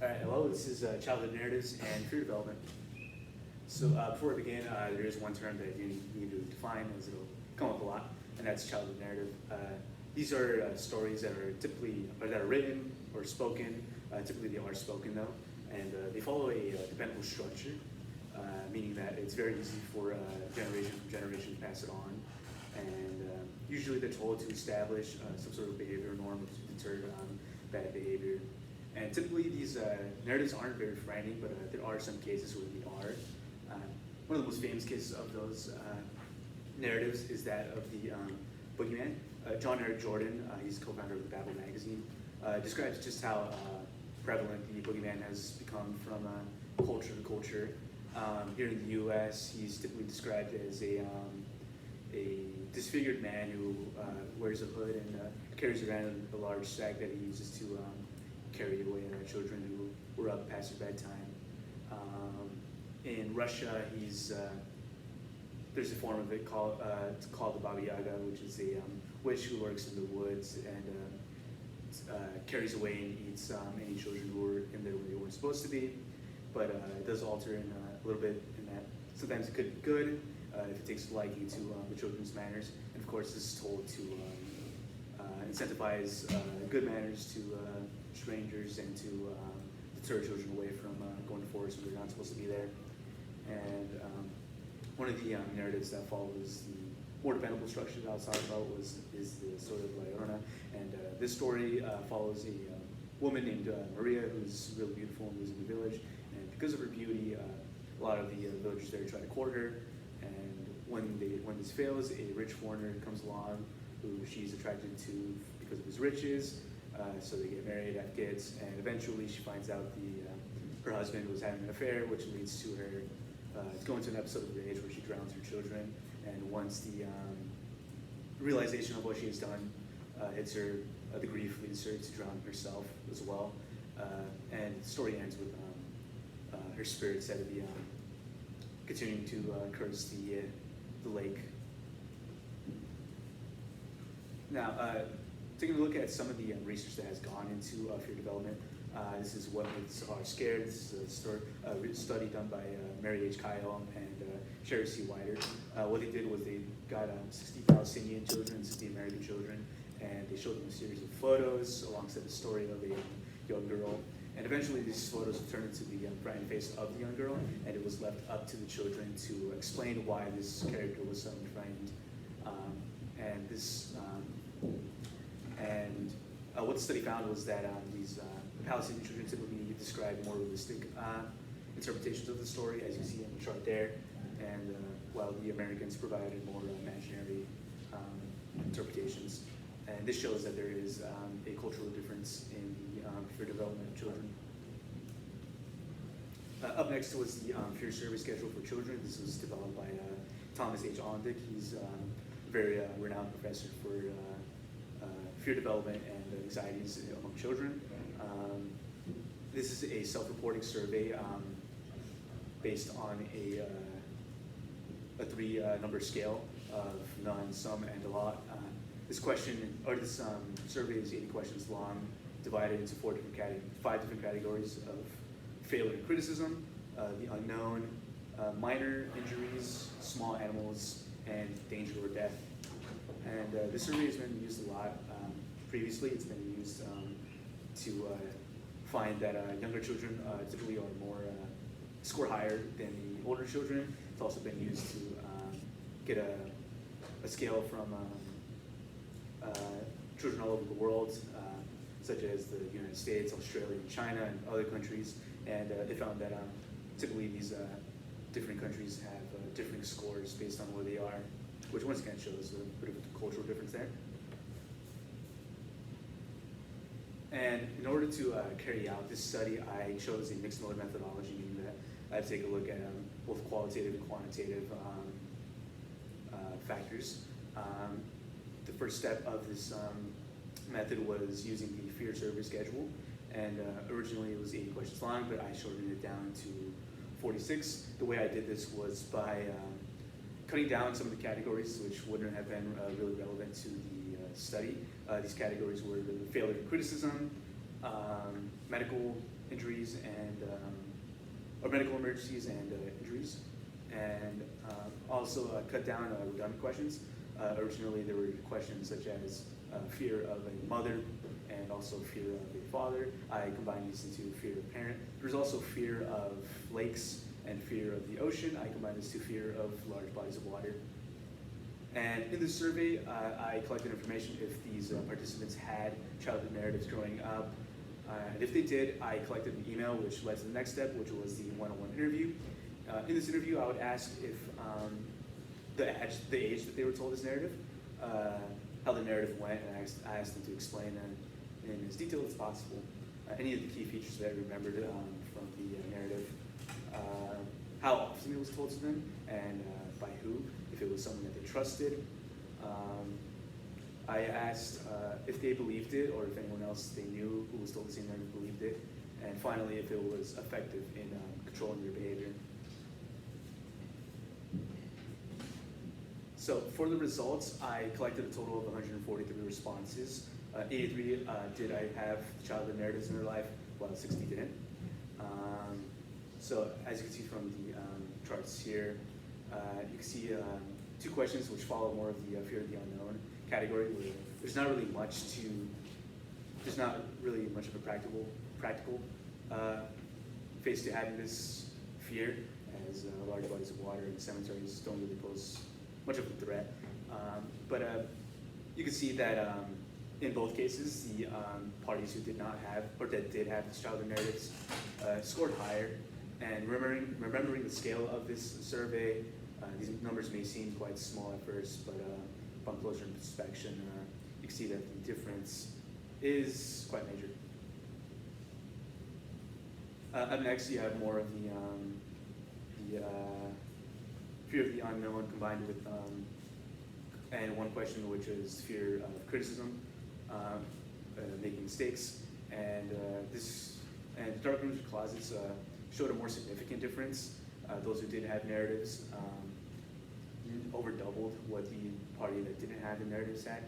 All right, hello, this is Childhood Narratives and Fear Development. So before we begin, there is one term that you need to define as it'll come up a lot, and that's childhood narrative. These are stories that are typically, or that are written or spoken, typically they are spoken though, and they follow a dependable structure, meaning that it's very easy for generation from generation to pass it on, and usually they're told to establish some sort of behavior norm to deter bad behavior. And typically these narratives aren't very frightening, but there are some cases where they are. One of the most famous cases of those narratives is that of the boogeyman. John Eric Jordan, he's co-founder of the Babel magazine, describes just how prevalent the boogeyman has become from culture to culture. Here in the U.S., he's typically described as a disfigured man who wears a hood and carries around a large sack that he uses to carry away children who were up past their bedtime. In Russia, there's a form of it called it's called the Baba Yaga, which is a witch who lurks in the woods and carries away and eats any children who were in there when they weren't supposed to be. But it does alter in a little bit in that sometimes it could be good if it takes a liking to the children's manners. And of course, this is told to incentivize good manners to strangers and to deter children away from going to forests when they're not supposed to be there. And one of the narratives that follows the more dependable structure that I was talking about is the story of La Llorona. And this story follows a woman named Maria, who's really beautiful and lives in the village. And because of her beauty, a lot of the villagers there try to court her. And when this fails, a rich foreigner comes along who she's attracted to because of his riches. So they get married, have kids, and eventually she finds out her husband was having an affair, which leads to her going to an episode of rage where she drowns her children. And once the realization of what she has done hits her, the grief leads her to drown herself as well. And the story ends with her spirit said to be continuing to curse the lake. Now, taking a look at some of the research that has gone into fear development, this is What Myths Are Scared. This is a study done by Mary H. Kyle and Sherry C. Wider. What they did was they got 60 Palestinian children and 60 American children, and they showed them a series of photos alongside the story of a young girl. And eventually these photos were turned into the bright face of the young girl, and it was left up to the children to explain why this character was so frightened. What the study found was that these Palestinian children typically describe more realistic interpretations of the story, as you see in the chart there, and while the Americans provided more imaginary interpretations. And this shows that there is a cultural difference in the fear development of children. Up next was the Fear Survey Schedule for Children. This was developed by Thomas H. Ondick. He's a very renowned professor for fear development and anxieties among children. This is a self-reporting survey based on a three-number scale of none, some, and a lot. This survey is 80 questions long, divided into five different categories of failure and criticism, the unknown, minor injuries, small animals, and danger or death. And this survey has been used a lot previously. It's been used to find that younger children typically are score higher than the older children. It's also been used to get a scale from children all over the world, such as the United States, Australia, and China, and other countries. And they found that typically these different countries have different scores based on where they are, which once again shows a bit of a cultural difference there. And in order to carry out this study, I chose a mixed mode methodology, meaning that I take a look at both qualitative and quantitative factors. The first step of this method was using the Fear Survey Schedule, and originally it was 80 questions long, but I shortened it down to 46. The way I did this was by cutting down some of the categories which wouldn't have been really relevant to the study. These categories were the failure and criticism, medical injuries and or medical emergencies and injuries, and also cut down redundant questions. Originally, there were questions such as fear of a mother and also fear of a father. I combined these into fear of parent. There's also fear of lakes and fear of the ocean. I combined this to fear of large bodies of water. And in this survey, I collected information if these participants had childhood narratives growing up. And if they did, I collected an email, which led to the next step, which was the one-on-one interview. In this interview, I would ask if the age that they were told this narrative, how the narrative went, and I asked them to explain in as detailed as possible any of the key features that I remembered from the narrative, how often it was told to them, and by who, if it was someone that they trusted. I asked if they believed it or if anyone else they knew who was told the same narrative believed it, and finally if it was effective in controlling their behavior. So for the results, I collected a total of 143 responses. 83 did I have childhood narratives in their life, while 60 didn't. So as you can see from the charts here, you can see two questions which follow more of the fear of the unknown category, where there's not really much of a practical face to having this fear, as large bodies of water and cemeteries don't really pose much of a threat. But you can see that in both cases, the parties who did not have, or that did have these childhood narratives, scored higher. And remembering the scale of this survey, these numbers may seem quite small at first, but upon closer inspection, you can see that the difference is quite major. Up next, you have more of the fear of the unknown combined with, and one question which is fear of criticism, making mistakes, and dark rooms and closets showed a more significant difference. Those who did have narratives over doubled what the party that didn't have the narratives had,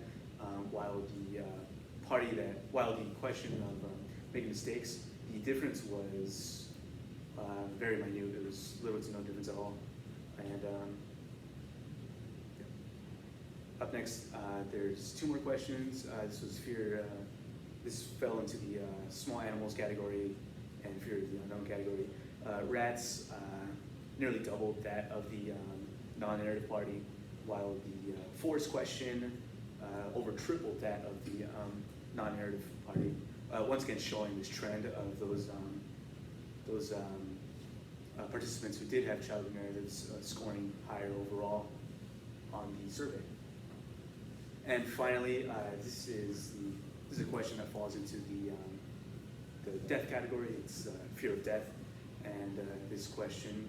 while the question of making mistakes, the difference was very minute. There was little to no difference at all. And up next, there's two more questions. This was fear. This fell into the small animals category and fear of the unknown category. Rats nearly doubled that of the non-narrative party, while the forest question over tripled that of the non-narrative party. Once again, showing this trend of those participants who did have childhood narratives scoring higher overall on the survey. And finally, this is a question that falls into the death category. It's fear of death, and this question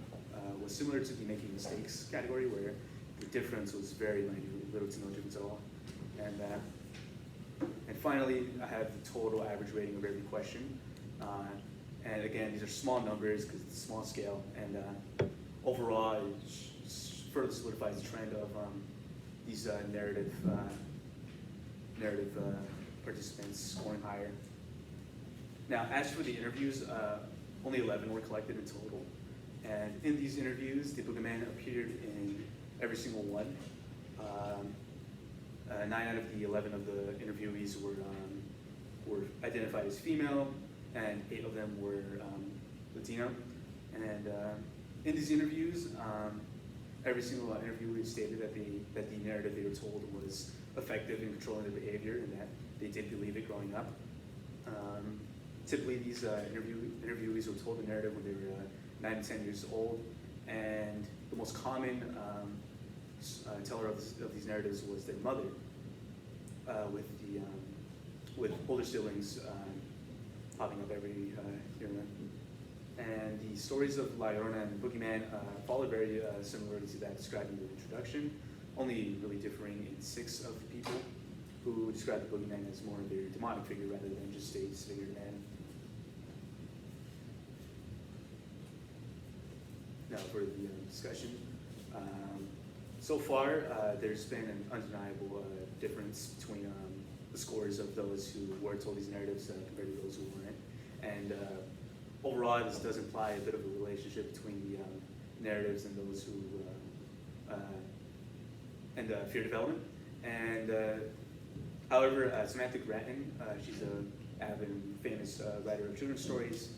was similar to the making mistakes category, where the difference was very minute, little to no difference at all. And finally, I have the total average rating of every question. And again, these are small numbers because it's a small scale, and overall, it further solidifies the trend of these narrative participants scoring higher. Now, as for the interviews, only 11 were collected in total, and in these interviews, the boogeyman appeared in every single one. 9 out of the 11 of the interviewees were identified as female, and 8 of them were Latino. And in these interviews, every single interviewee stated that the narrative they were told was effective in controlling their behavior, and that they did believe it growing up. Typically, these interviewees were told the narrative when they were 9 to 10 years old, and the most common teller of these narratives was their mother, with older siblings popping up every here and then. And the stories of La Llorona and the Boogeyman followed very similarly to that described in the introduction, only really differing in 6 of the people who described the Boogeyman as more of a demonic figure rather than just a disfigured man. Now for the discussion. So far, there's been an undeniable difference between the scores of those who were told these narratives compared to those who weren't. And overall, this does imply a bit of a relationship between the narratives and those who and fear development. And however, Samantha Grattan, she's an avid and famous writer of children's stories,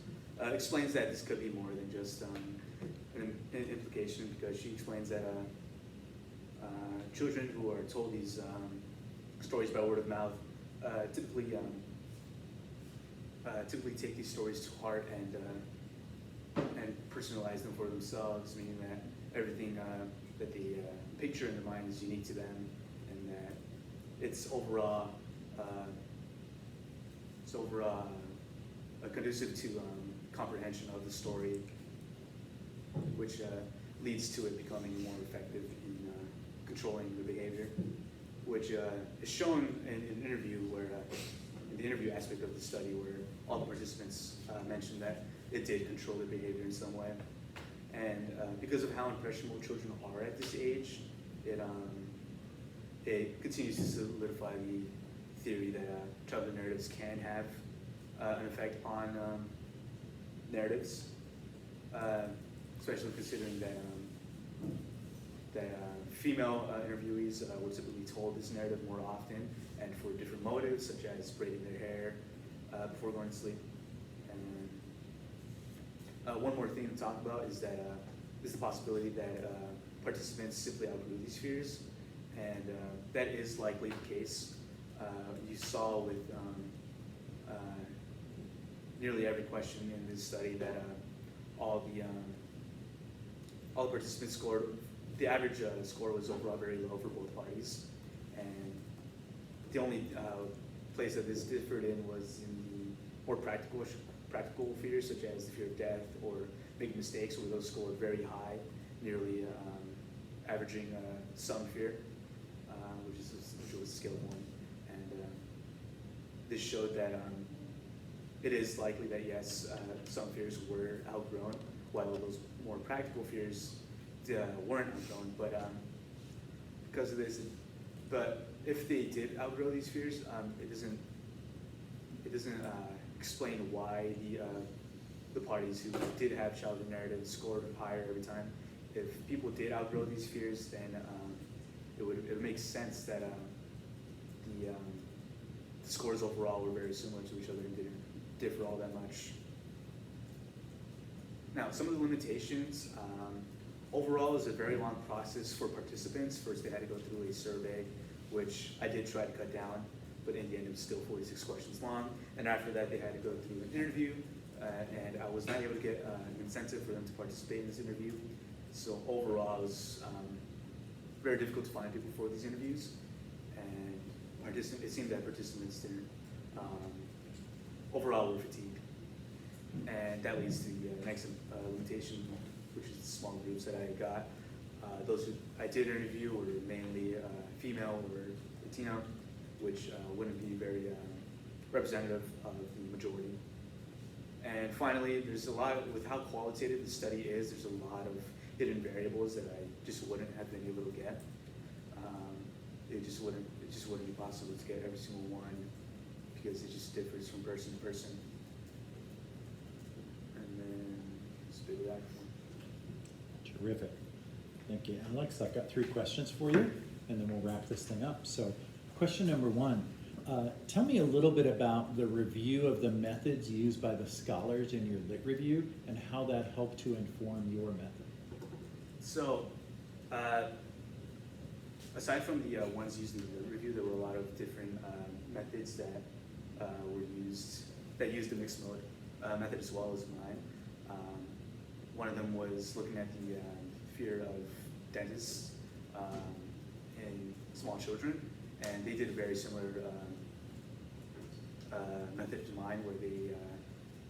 explains that this could be more than just an implication, because she explains that children who are told these stories by word of mouth typically take these stories to heart and personalize them for themselves, meaning that everything that they picture in their mind is unique to them, and that it's overall conducive to comprehension of the story, which leads to it becoming more effective in controlling the behavior, which is shown in an interview where, in the interview aspect of the study, where all the participants mentioned that it did control their behavior in some way. And because of how impressionable children are at this age, it continues to solidify the theory that childhood narratives can have an effect on narratives, especially considering that female interviewees were typically told this narrative more often and for different motives, such as braiding their hair before going to sleep. And one more thing to talk about is that there's the possibility that participants simply outgrew these fears, and that is likely the case. You saw with nearly every question in this study that all the participants scored, the average score was overall very low for both parties, and the only place that this differed in was in the more practical fears, such as the fear of death or making mistakes, where those scored very high, nearly averaging some fear, which was a scale of 1. And this showed that it is likely that yes, some fears were outgrown, while those more practical fears weren't outgrown. But because of this, but if they did outgrow these fears, it doesn't explain why the parties who did have childhood narratives scored higher every time. If people did outgrow these fears, then it would make sense that the scores overall were very similar to each other and didn't differ all that much. Now, some of the limitations. Overall, it was a very long process for participants. First, they had to go through a survey, which I did try to cut down, but in the end, it was still 46 questions long. And after that, they had to go through an interview, and I was not able to get an incentive for them to participate in this interview. So overall, it was very difficult to find people for these interviews, and it seemed that participants didn't overall were fatigued, and that leads to the next limitation, which is the small groups that I got. Those who I did interview were mainly female or Latino, which wouldn't be very representative of the majority. And finally, there's a lot, with how qualitative the study is, there's a lot of hidden variables that I just wouldn't have been able to get. It just wouldn't be possible to get every single one, because it just differs from person to person. And then just do that. Terrific. Thank you, Alex. I've got 3 questions for you, and then we'll wrap this thing up. So question number 1, tell me a little bit about the review of the methods used by the scholars in your lit review and how that helped to inform your method. So, aside from the ones used in the lit review, there were a lot of different methods that were used, that used the mixed mode method as well as mine. One of them was looking at the fear of dentists in small children, and they did a very similar method to mine, where they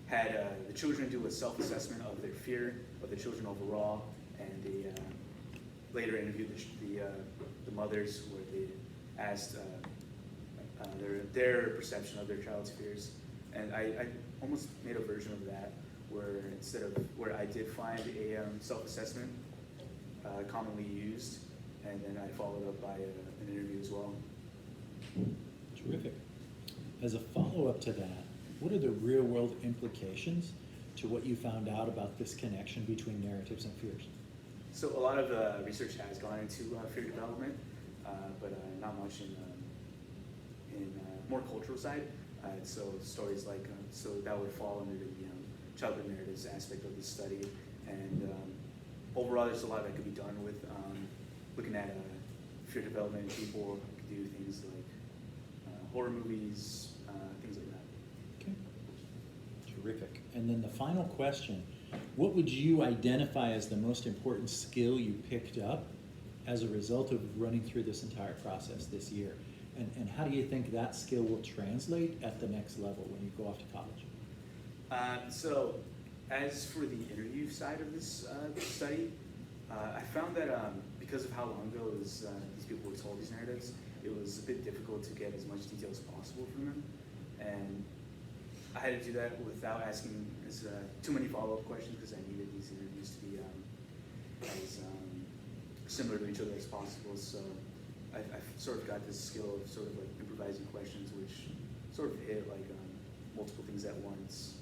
had the children do a self-assessment of their fear of the children overall, and they later interviewed the mothers, where they asked their perception of their child's fears. And I almost made a version of that, where I did find a self-assessment commonly used, and then I followed up by an interview as well. Terrific. As a follow-up to that, what are the real-world implications to what you found out about this connection between narratives and fears? So a lot of research has gone into fear development, but not much in more cultural side. So stories like, so that would fall under the childhood narratives aspect of this study. And overall, there's a lot that could be done with looking at fear development. People could do things like horror movies, things like that. Okay, terrific. And then the final question, what would you identify as the most important skill you picked up as a result of running through this entire process this year? And how do you think that skill will translate at the next level when you go off to college? So as for the interview side of this study, I found that because of how long ago these people were told these narratives, it was a bit difficult to get as much detail as possible from them. And I had to do that without asking too many follow-up questions, because I needed these interviews to be as similar to each other as possible. So I've sort of got this skill of sort of like improvising questions, which sort of hit like multiple things at once.